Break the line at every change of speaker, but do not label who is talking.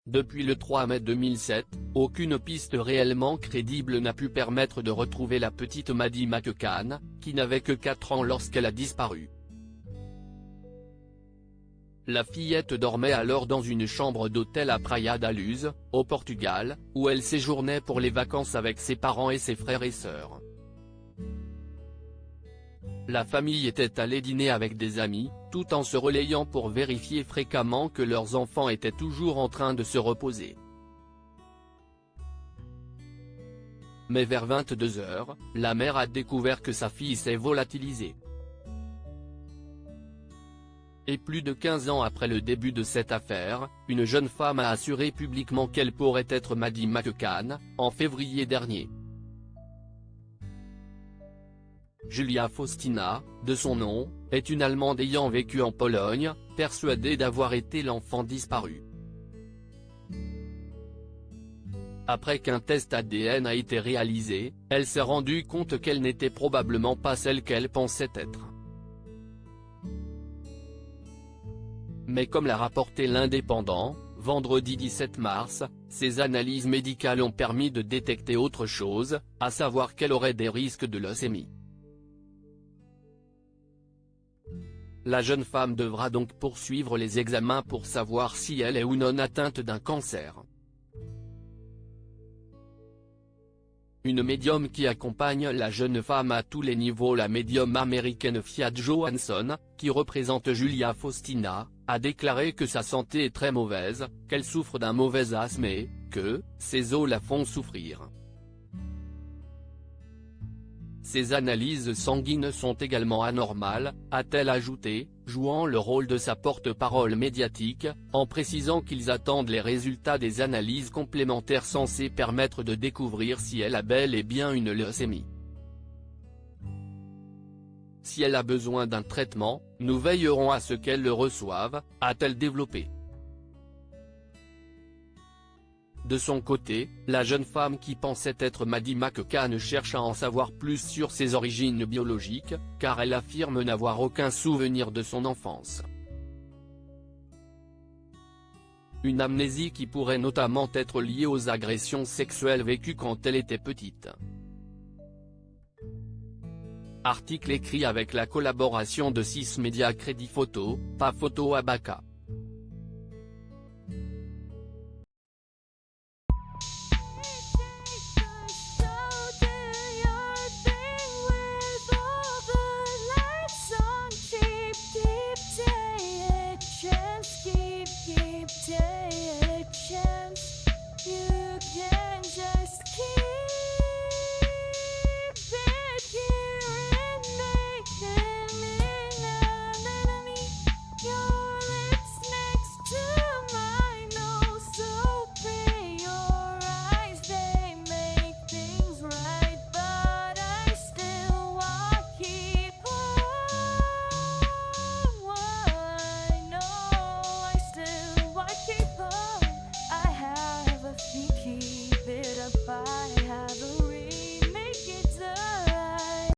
Depuis le 3 mai 2007, aucune piste réellement crédible n'a pu permettre de retrouver la petite Maddie McCann, qui n'avait que 4 ans lorsqu'elle a disparu. La fillette dormait alors dans une chambre d'hôtel à Praia da Luz, au Portugal, où elle séjournait pour les vacances avec ses parents et ses frères et sœurs. La famille était allée dîner avec des amis, tout en se relayant pour vérifier fréquemment que leurs enfants étaient toujours en train de se reposer. Mais vers 22 h, la mère a découvert que sa fille s'est volatilisée. Et plus de 15 ans après le début de cette affaire, une jeune femme a assuré publiquement qu'elle pourrait être Maddie McCann, en février dernier. Julia Faustina, de son nom, est une Allemande ayant vécu en Pologne, persuadée d'avoir été l'enfant disparu. Après qu'un test ADN a été réalisé, elle s'est rendue compte qu'elle n'était probablement pas celle qu'elle pensait être. Mais comme l'a rapporté l'Indépendant, vendredi 17 mars, ces analyses médicales ont permis de détecter autre chose, à savoir qu'elle aurait des risques de leucémie. La jeune femme devra donc poursuivre les examens pour savoir si elle est ou non atteinte d'un cancer. Une médium qui accompagne la jeune femme à tous les niveaux, la médium américaine Fiat Johansson, qui représente Julia Faustina, a déclaré que sa santé est très mauvaise, qu'elle souffre d'un mauvais asthme et que ses os la font souffrir. Ces analyses sanguines sont également anormales, a-t-elle ajouté, jouant le rôle de sa porte-parole médiatique, en précisant qu'ils attendent les résultats des analyses complémentaires censées permettre de découvrir si elle a bel et bien une leucémie. Si elle a besoin d'un traitement, nous veillerons à ce qu'elle le reçoive, a-t-elle développé. De son côté, la jeune femme qui pensait être Maddie McCann cherche à en savoir plus sur ses origines biologiques, car elle affirme n'avoir aucun souvenir de son enfance. Une amnésie qui pourrait notamment être liée aux agressions sexuelles vécues quand elle était petite. Article écrit avec la collaboration de 6 médias Crédit Photo, pas photo Abaca.